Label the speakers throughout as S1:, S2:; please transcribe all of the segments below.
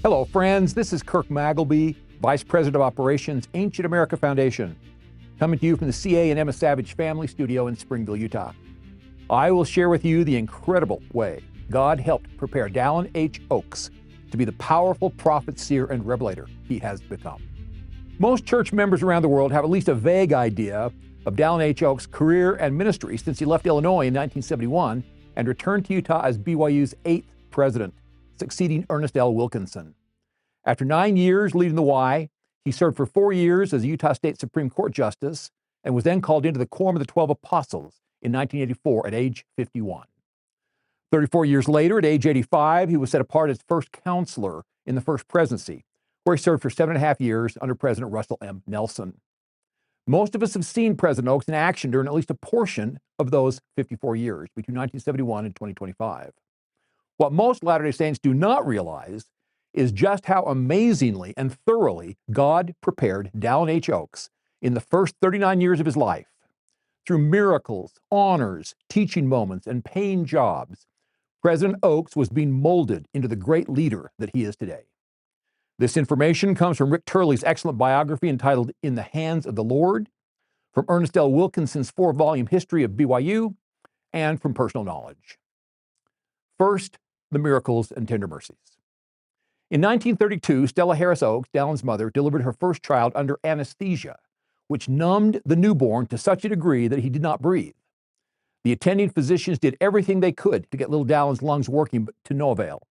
S1: Hello, friends. This is Kirk Magleby, Vice President of Operations, Ancient America Foundation, coming to you from the CA and Emma Savage Family Studio in Springville, Utah. I will share with you the incredible way God helped prepare Dallin H. Oaks to be the powerful prophet, seer, and revelator he has become. Most church members around the world have at least a vague idea of Dallin H. Oaks' career and ministry since he left Illinois in 1971 and returned to Utah as BYU's 8th president, succeeding Ernest L. Wilkinson. After 9 years leading the Y, he served for 4 years as a Utah State Supreme Court Justice and was then called into the Quorum of the 12 Apostles in 1984 at age 51. 34 years later, at age 85, he was set apart as first counselor in the First Presidency, where he served for 7.5 years under President Russell M. Nelson. Most of us have seen President Oaks in action during at least a portion of those 54 years, between 1971 and 2025. What most Latter-day Saints do not realize is just how amazingly and thoroughly God prepared Dallin H. Oaks in the first 39 years of his life. Through miracles, honors, teaching moments, and paying jobs, President Oaks was being molded into the great leader that he is today. This information comes from Rick Turley's excellent biography entitled In the Hands of the Lord, from Ernest L. Wilkinson's 4-volume history of BYU, and from personal knowledge. First, the miracles and tender mercies. In 1932, Stella Harris Oaks, Dallin's mother, delivered her first child under anesthesia, which numbed the newborn to such a degree that he did not breathe. The attending physicians did everything they could to get little Dallin's lungs working, but to no avail.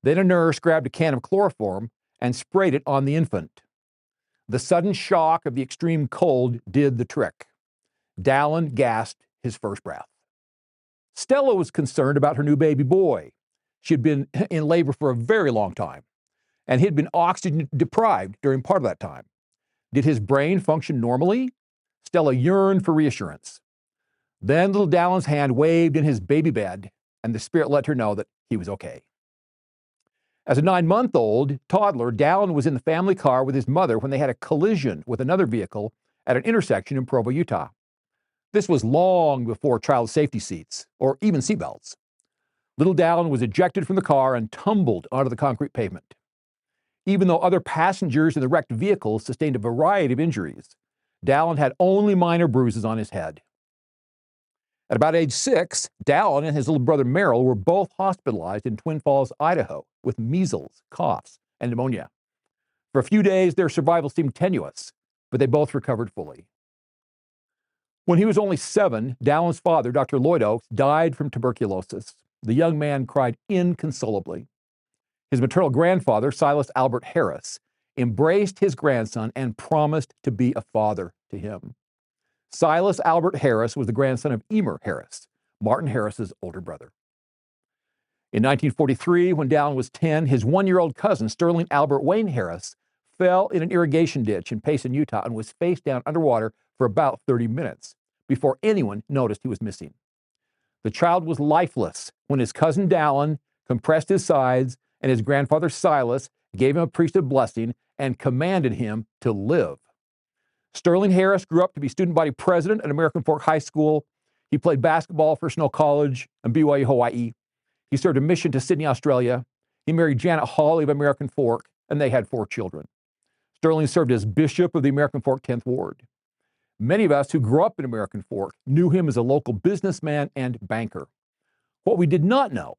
S1: Then a nurse grabbed a can of chloroform and sprayed it on the infant. The sudden shock of the extreme cold did the trick. Dallin gasped his first breath. Stella was concerned about her new baby boy. She had been in labor for a very long time, and he had been oxygen deprived during part of that time. Did his brain function normally? Stella yearned for reassurance. Then little Dallin's hand waved in his baby bed, and the Spirit let her know that he was okay. As a 9-month-old toddler, Dallin was in the family car with his mother when they had a collision with another vehicle at an intersection in Provo, Utah. This was long before child safety seats or even seatbelts. Little Dallin was ejected from the car and tumbled onto the concrete pavement. Even though other passengers in the wrecked vehicle sustained a variety of injuries, Dallin had only minor bruises on his head. At about age 6, Dallin and his little brother Merrill were both hospitalized in Twin Falls, Idaho, with measles, coughs, and pneumonia. For a few days, their survival seemed tenuous, but they both recovered fully. When he was only 7, Dallin's father, Dr. Lloyd Oaks, died from tuberculosis. The young man cried inconsolably. His maternal grandfather, Silas Albert Harris, embraced his grandson and promised to be a father to him. Silas Albert Harris was the grandson of Emer Harris, Martin Harris's older brother. In 1943, when Dallin was 10, his 1-year-old cousin, Sterling Albert Wayne Harris, fell in an irrigation ditch in Payson, Utah, and was face down underwater for about 30 minutes before anyone noticed he was missing. The child was lifeless when his cousin Dallin compressed his sides and his grandfather Silas gave him a priesthood blessing and commanded him to live. Sterling Harris grew up to be student body president at American Fork High School. He played basketball for Snow College and BYU Hawaii. He served a mission to Sydney, Australia. He married Janet Hawley of American Fork, and they had 4 children. Sterling served as bishop of the American Fork 10th Ward. Many of us who grew up in American Fork knew him as a local businessman and banker. What we did not know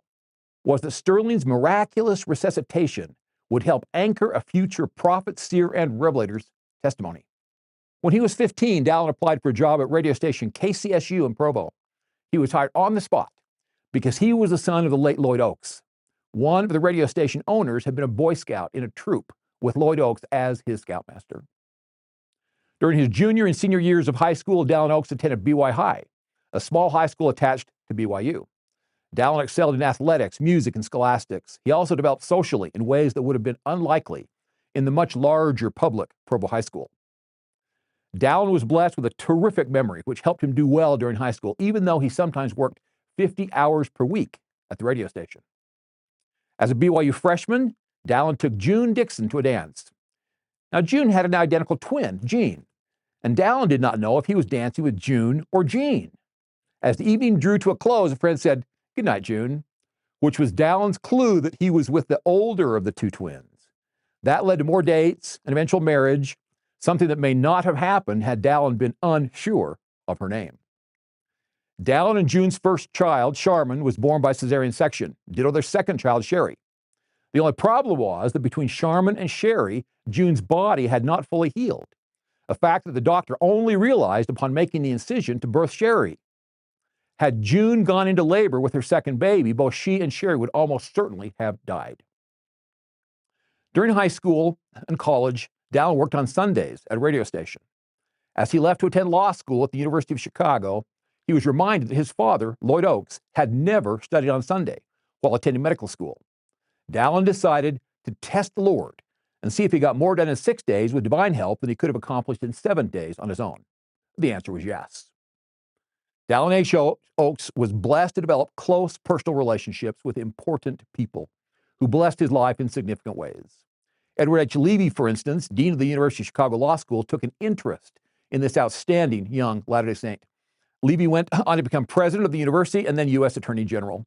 S1: was that Sterling's miraculous resuscitation would help anchor a future prophet, seer, and revelator's testimony. When he was 15, Dallin applied for a job at radio station KCSU in Provo. He was hired on the spot because he was the son of the late Lloyd Oaks. One of the radio station owners had been a Boy Scout in a troop with Lloyd Oaks as his scoutmaster. During his junior and senior years of high school, Dallin Oaks attended BY High, a small high school attached to BYU. Dallin excelled in athletics, music, and scholastics. He also developed socially in ways that would have been unlikely in the much larger public Provo High School. Dallin was blessed with a terrific memory, which helped him do well during high school, even though he sometimes worked 50 hours per week at the radio station. As a BYU freshman, Dallin took June Dixon to a dance. Now, June had an identical twin, Jean, and Dallin did not know if he was dancing with June or Jean. As the evening drew to a close, a friend said, "Good night, June." which was Dallin's clue that he was with the older of the two twins. That led to more dates and eventual marriage, something that may not have happened had Dallin been unsure of her name. Dallin and June's first child, Charmin, was born by cesarean section. Ditto their second child, Sherry. The only problem was that between Charmin and Sherry, June's body had not fully healed, a fact that the doctor only realized upon making the incision to birth Sherry. Had June gone into labor with her second baby, both she and Sherry would almost certainly have died. During high school and college, Dallin worked on Sundays at a radio station. As he left to attend law school at the University of Chicago, he was reminded that his father, Lloyd Oakes, had never studied on Sunday while attending medical school. Dallin decided to test the Lord and see if he got more done in 6 days with divine help than he could have accomplished in 7 days on his own. The answer was yes. Dallin H. Oakes was blessed to develop close personal relationships with important people who blessed his life in significant ways. Edward H. Levy, for instance, dean of the University of Chicago Law School, took an interest in this outstanding young Latter-day Saint. Levy went on to become president of the university and then U.S. Attorney General.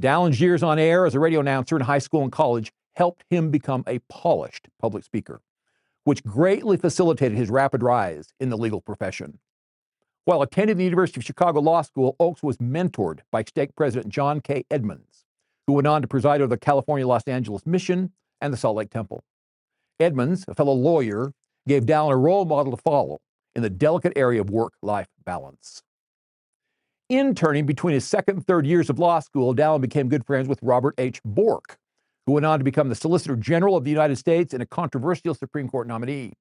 S1: Dallin's years on air as a radio announcer in high school and college helped him become a polished public speaker, which greatly facilitated his rapid rise in the legal profession. While attending the University of Chicago Law School, Oakes was mentored by stake president John K. Edmonds, who went on to preside over the California-Los Angeles Mission and the Salt Lake Temple. Edmonds, a fellow lawyer, gave Dallin a role model to follow in the delicate area of work-life balance. Interning between his second and third years of law school, Dallin became good friends with Robert H. Bork, who went on to become the Solicitor General of the United States and a controversial Supreme Court nominee.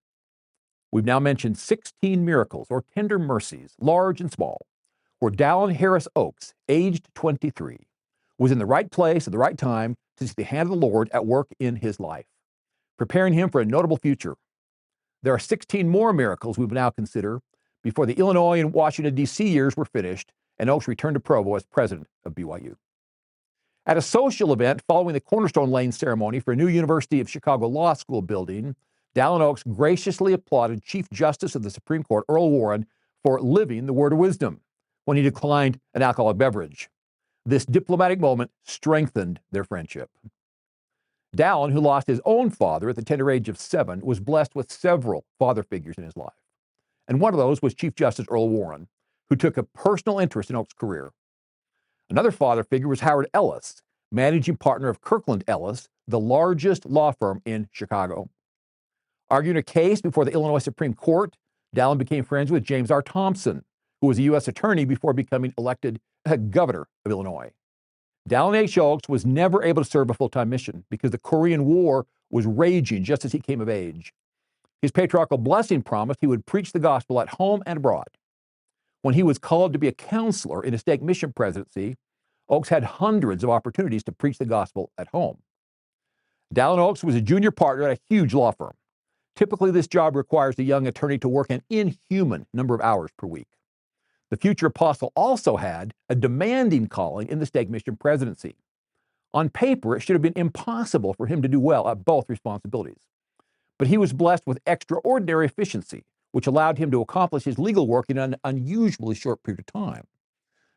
S1: We've now mentioned 16 miracles or tender mercies, large and small, where Dallin Harris Oakes, aged 23, was in the right place at the right time to see the hand of the Lord at work in his life, preparing him for a notable future. There are 16 more miracles we will now consider before the Illinois and Washington, D.C. years were finished and Oakes returned to Provo as president of BYU. At a social event following the Cornerstone Lane ceremony for a new University of Chicago Law School building, Dallin Oakes graciously applauded Chief Justice of the Supreme Court, Earl Warren, for living the word of wisdom when he declined an alcoholic beverage. This diplomatic moment strengthened their friendship. Dallin, who lost his own father at the tender age of 7, was blessed with several father figures in his life. And one of those was Chief Justice Earl Warren, who took a personal interest in Oakes' career. Another father figure was Howard Ellis, managing partner of Kirkland Ellis, the largest law firm in Chicago. Arguing a case before the Illinois Supreme Court, Dallin became friends with James R. Thompson, who was a U.S. attorney before becoming elected governor of Illinois. Dallin H. Oakes was never able to serve a full-time mission because the Korean War was raging just as he came of age. His patriarchal blessing promised he would preach the gospel at home and abroad. When he was called to be a counselor in a stake mission presidency, Oakes had hundreds of opportunities to preach the gospel at home. Dallin Oakes was a junior partner at a huge law firm. Typically, this job requires the young attorney to work an inhuman number of hours per week. The future apostle also had a demanding calling in the stake mission presidency. On paper, it should have been impossible for him to do well at both responsibilities. But he was blessed with extraordinary efficiency, which allowed him to accomplish his legal work in an unusually short period of time.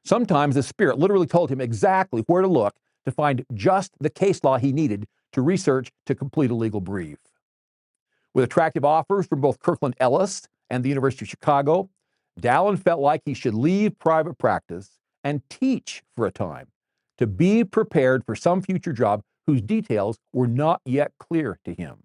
S1: Sometimes the Spirit literally told him exactly where to look to find just the case law he needed to research to complete a legal brief. With attractive offers from both Kirkland Ellis and the University of Chicago, Dallin felt like he should leave private practice and teach for a time to be prepared for some future job whose details were not yet clear to him.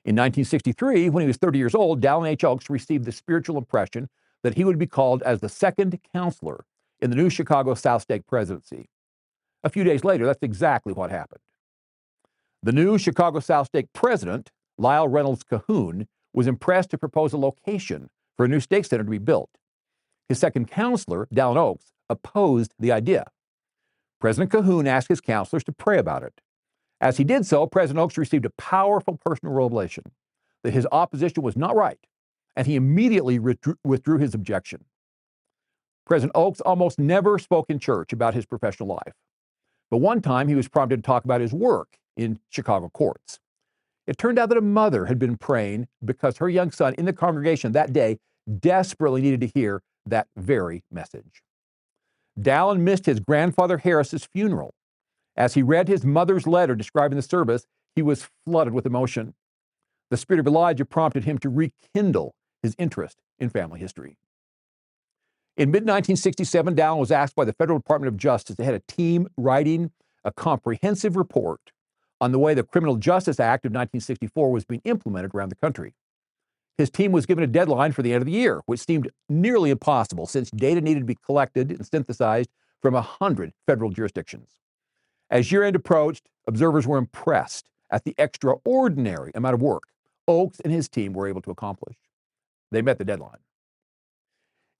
S1: In 1963, when he was 30 years old, Dallin H. Oakes received the spiritual impression that he would be called as the second counselor in the new Chicago South Stake presidency. A few days later, that's exactly what happened. The new Chicago South Stake president, Lyle Reynolds Cahoon, was impressed to propose a location for a new stake center to be built. His second counselor, Dallin Oakes, opposed the idea. President Cahoon asked his counselors to pray about it. As he did so, President Oakes received a powerful personal revelation that his opposition was not right, and he immediately withdrew his objection. President Oakes almost never spoke in church about his professional life, but one time he was prompted to talk about his work in Chicago courts. It turned out that a mother had been praying because her young son in the congregation that day desperately needed to hear that very message. Dallin missed his grandfather Harris's funeral As he read his mother's letter describing the service, he was flooded with emotion. The spirit of Elijah prompted him to rekindle his interest in family history. In mid-1967, Dallin was asked by the Federal Department of Justice to head a team writing a comprehensive report on the way the Criminal Justice Act of 1964 was being implemented around the country. His team was given a deadline for the end of the year, which seemed nearly impossible since data needed to be collected and synthesized from 100 federal jurisdictions. As year-end approached, observers were impressed at the extraordinary amount of work Oakes and his team were able to accomplish. They met the deadline.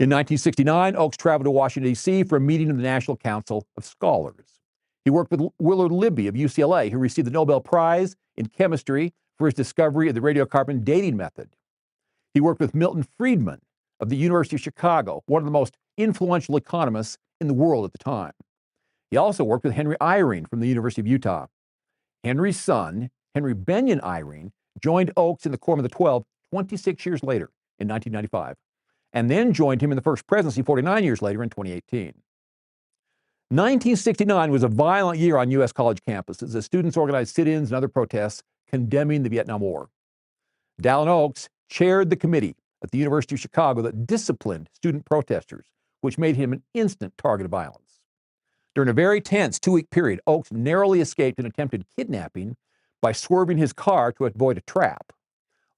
S1: In 1969, Oakes traveled to Washington, D.C. for a meeting of the National Council of Scholars. He worked with Willard Libby of UCLA, who received the Nobel Prize in Chemistry for his discovery of the radiocarbon dating method. He worked with Milton Friedman of the University of Chicago, one of the most influential economists in the world at the time. He also worked with Henry Eyring from the University of Utah. Henry's son, Henry Benyon Eyring, joined Oakes in the Quorum of the 12 26 years later in 1995, and then joined him in the first presidency 49 years later in 2018. 1969 was a violent year on U.S. college campuses as students organized sit-ins and other protests condemning the Vietnam War. Dallin Oakes chaired the committee at the University of Chicago that disciplined student protesters, which made him an instant target of violence. During a very tense 2-week period, Oakes narrowly escaped an attempted kidnapping by swerving his car to avoid a trap.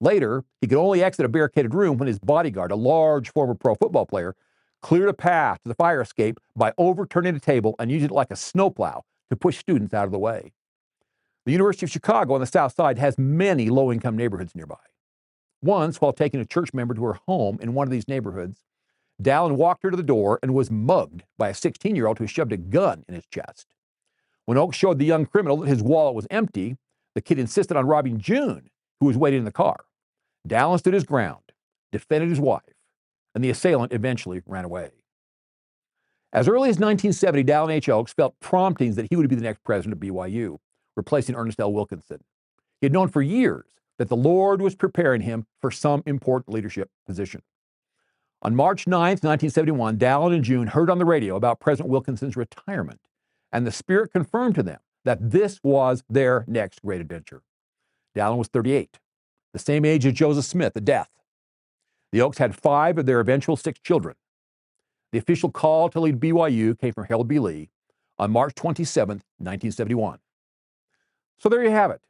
S1: Later, he could only exit a barricaded room when his bodyguard, a large former pro football player, cleared a path to the fire escape by overturning a table and using it like a snowplow to push students out of the way. The University of Chicago on the south side has many low-income neighborhoods nearby. Once, while taking a church member to her home in one of these neighborhoods, Dallin walked her to the door and was mugged by a 16-year-old who shoved a gun in his chest. When Oakes showed the young criminal that his wallet was empty, the kid insisted on robbing June, who was waiting in the car. Dallin stood his ground, defended his wife, and the assailant eventually ran away. As early as 1970, Dallin H. Oakes felt promptings that he would be the next president of BYU, replacing Ernest L. Wilkinson. He had known for years that the Lord was preparing him for some important leadership position. On March 9, 1971, Dallin and June heard on the radio about President Wilkinson's retirement, and the Spirit confirmed to them that this was their next great adventure. Dallin was 38, the same age as Joseph Smith at death. The Oakes had 5 of their eventual 6 children. The official call to lead BYU came from Harold B. Lee on March 27, 1971. So there you have it.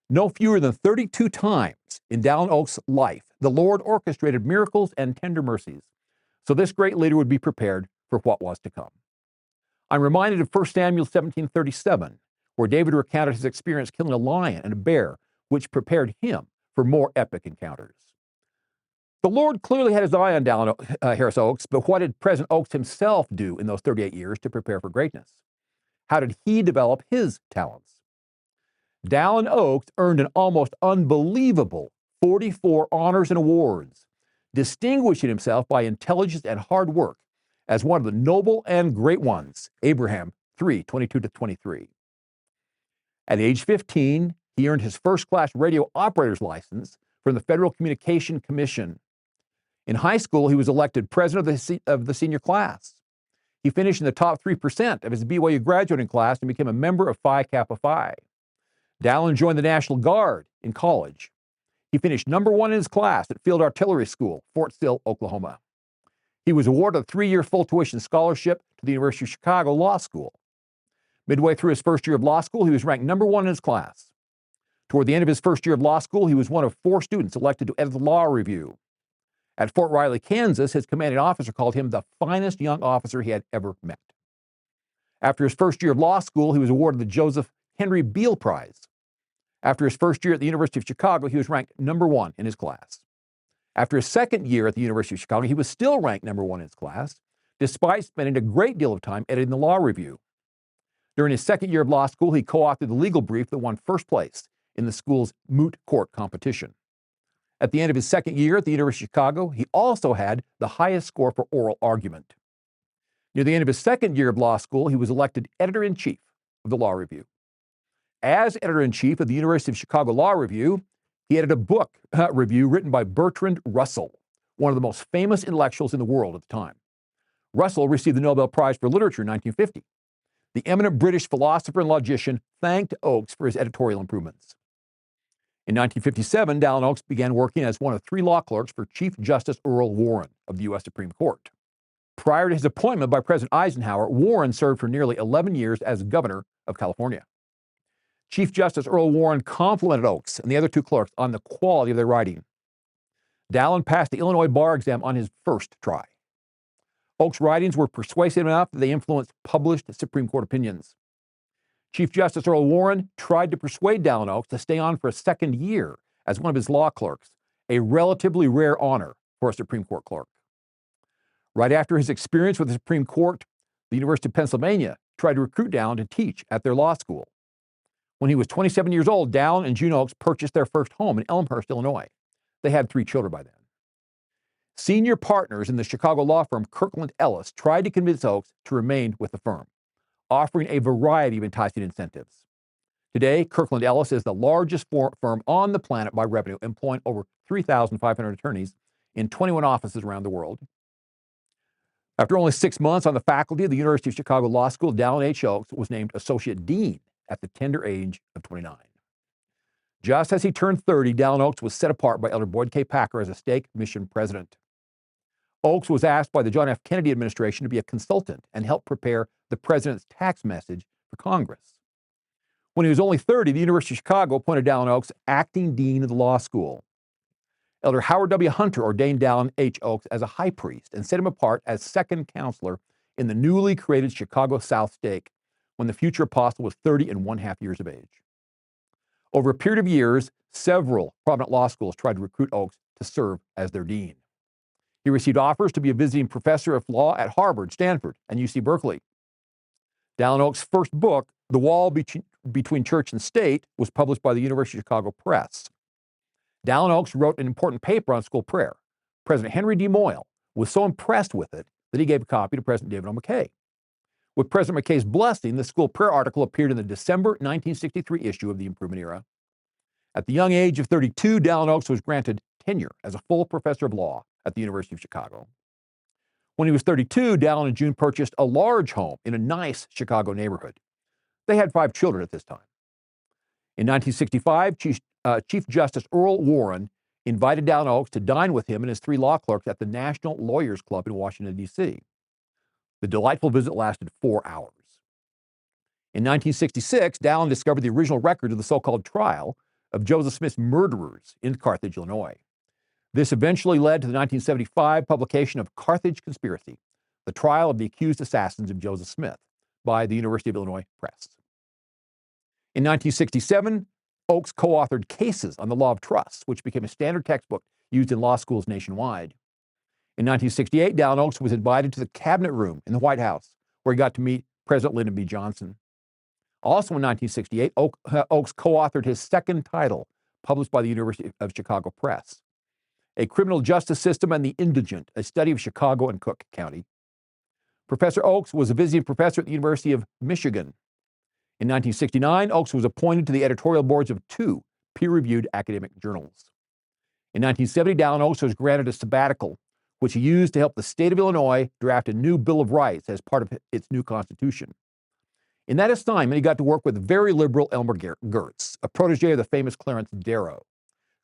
S1: No fewer than 32 times in Dallin Oakes' life, the Lord orchestrated miracles and tender mercies, so this great leader would be prepared for what was to come. I'm reminded of 1 Samuel 17:37, where David recounted his experience killing a lion and a bear, which prepared him for more epic encounters. The Lord clearly had his eye on Dallin Harris Oakes, but what did President Oakes himself do in those 38 years to prepare for greatness? How did he develop his talents? Dallin Oakes earned an almost unbelievable 44 honors and awards, distinguishing himself by intelligence and hard work as one of the noble and great ones, Abraham 3:22-23. At age 15, he earned his first-class radio operator's license from the Federal Communication Commission. In high school, he was elected president of the senior class. He finished in the top 3% of his BYU graduating class and became a member of Phi Kappa Phi. Dallin joined the National Guard in college. He finished number 1 in his class at Field Artillery School, Fort Sill, Oklahoma. He was awarded a 3-year full tuition scholarship to the University of Chicago Law School. Midway through his first year of law school, he was ranked number 1 in his class. Toward the end of his first year of law school, he was one of 4 students elected to edit the Law Review. At Fort Riley, Kansas, his commanding officer called him the finest young officer he had ever met. After his first year of law school, he was awarded the Joseph Henry Beale Prize. After his first year at the University of Chicago, he was ranked number 1 in his class. After his second year at the University of Chicago, he was still ranked number 1 in his class, despite spending a great deal of time editing the Law Review. During his second year of law school, he co-authored the legal brief that won first place in the school's moot court competition. At the end of his second year at the University of Chicago, he also had the highest score for oral argument. Near the end of his second year of law school, he was elected editor-in-chief of the Law Review. As editor-in-chief of the University of Chicago Law Review, he edited a book review written by Bertrand Russell, one of the most famous intellectuals in the world at the time. Russell received the Nobel Prize for Literature in 1950. The eminent British philosopher and logician thanked Oakes for his editorial improvements. In 1957, Dallin Oakes began working as one of 3 law clerks for Chief Justice Earl Warren of the U.S. Supreme Court. Prior to his appointment by President Eisenhower, Warren served for nearly 11 years as governor of California. Chief Justice Earl Warren complimented Oakes and the other 2 clerks on the quality of their writing. Dallin passed the Illinois bar exam on his first try. Oakes' writings were persuasive enough that they influenced published Supreme Court opinions. Chief Justice Earl Warren tried to persuade Dallin Oakes to stay on for a second year as one of his law clerks, a relatively rare honor for a Supreme Court clerk. Right after his experience with the Supreme Court, the University of Pennsylvania tried to recruit Dallin to teach at their law school. When he was 27 years old, Dallin and June Oakes purchased their first home in Elmhurst, Illinois. They had 3 children by then. Senior partners in the Chicago law firm Kirkland Ellis tried to convince Oakes to remain with the firm, offering a variety of enticing incentives. Today, Kirkland Ellis is the largest firm on the planet by revenue, employing over 3,500 attorneys in 21 offices around the world. After only 6 months on the faculty of the University of Chicago Law School, Dallin H. Oakes was named Associate Dean at the tender age of 29. Just as he turned 30, Dallin Oakes was set apart by Elder Boyd K. Packer as a stake mission president. Oakes was asked by the John F. Kennedy administration to be a consultant and help prepare the president's tax message for Congress. When he was only 30, the University of Chicago appointed Dallin Oakes acting dean of the law school. Elder Howard W. Hunter ordained Dallin H. Oakes as a high priest and set him apart as second counselor in the newly created Chicago South Stake when the future apostle was 30½ years of age. Over a period of years, several prominent law schools tried to recruit Oakes to serve as their dean. He received offers to be a visiting professor of law at Harvard, Stanford, and UC Berkeley. Dallin Oakes' first book, The Wall Between Church and State, was published by the University of Chicago Press. Dallin Oakes wrote an important paper on school prayer. President Henry D. Moyle was so impressed with it that he gave a copy to President David O. McKay. With President McKay's blessing, the school prayer article appeared in the December 1963 issue of the Improvement Era. At the young age of 32, Dallin Oakes was granted tenure as a full professor of law at the University of Chicago. When he was 32, Dallin and June purchased a large home in a nice Chicago neighborhood. They had 5 children at this time. In 1965, Chief Justice Earl Warren invited Dallin Oakes to dine with him and his 3 law clerks at the National Lawyers Club in Washington, D.C. The delightful visit lasted 4 hours. In 1966, Dallin discovered the original record of the so-called trial of Joseph Smith's murderers in Carthage, Illinois. This eventually led to the 1975 publication of Carthage Conspiracy, the trial of the accused assassins of Joseph Smith, by the University of Illinois Press. In 1967, Oakes co-authored Cases on the Law of Trusts, which became a standard textbook used in law schools nationwide. In 1968, Dallin Oakes was invited to the Cabinet Room in the White House, where he got to meet President Lyndon B. Johnson. Also in 1968, Oakes co-authored his second title, published by the University of Chicago Press, A Criminal Justice System and the Indigent, a study of Chicago and Cook County. Professor Oakes was a visiting professor at the University of Michigan. In 1969, Oakes was appointed to the editorial boards of 2 peer-reviewed academic journals. In 1970, Dallin Oakes was granted a sabbatical, which he used to help the state of Illinois draft a new Bill of Rights as part of its new constitution. In that assignment, he got to work with very liberal Elmer Gertz, a protege of the famous Clarence Darrow,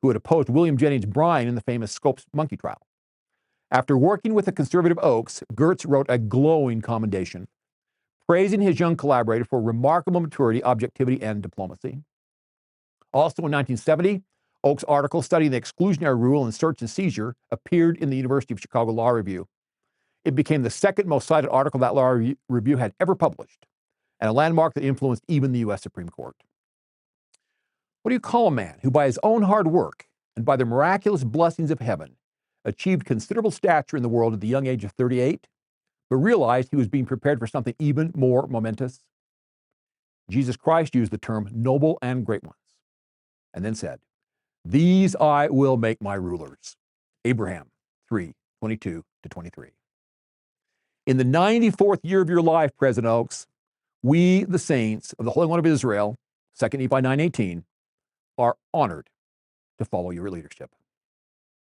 S1: who had opposed William Jennings Bryan in the famous Scopes monkey trial. After working with the conservative Oakes, Gertz wrote a glowing commendation, praising his young collaborator for remarkable maturity, objectivity, and diplomacy. Also in 1970, Oakes' article studying the exclusionary rule in search and seizure appeared in the University of Chicago Law Review. It became the second most cited article that law review had ever published, and a landmark that influenced even the U.S. Supreme Court. What do you call a man who, by his own hard work and by the miraculous blessings of heaven, achieved considerable stature in the world at the young age of 38, but realized he was being prepared for something even more momentous? Jesus Christ used the term noble and great ones, and then said, "These I will make my rulers." Abraham 3:22-23. In the 94th year of your life, President Oakes, we, the saints of the Holy One of Israel, 2 Nephi 9:18, are honored to follow your leadership.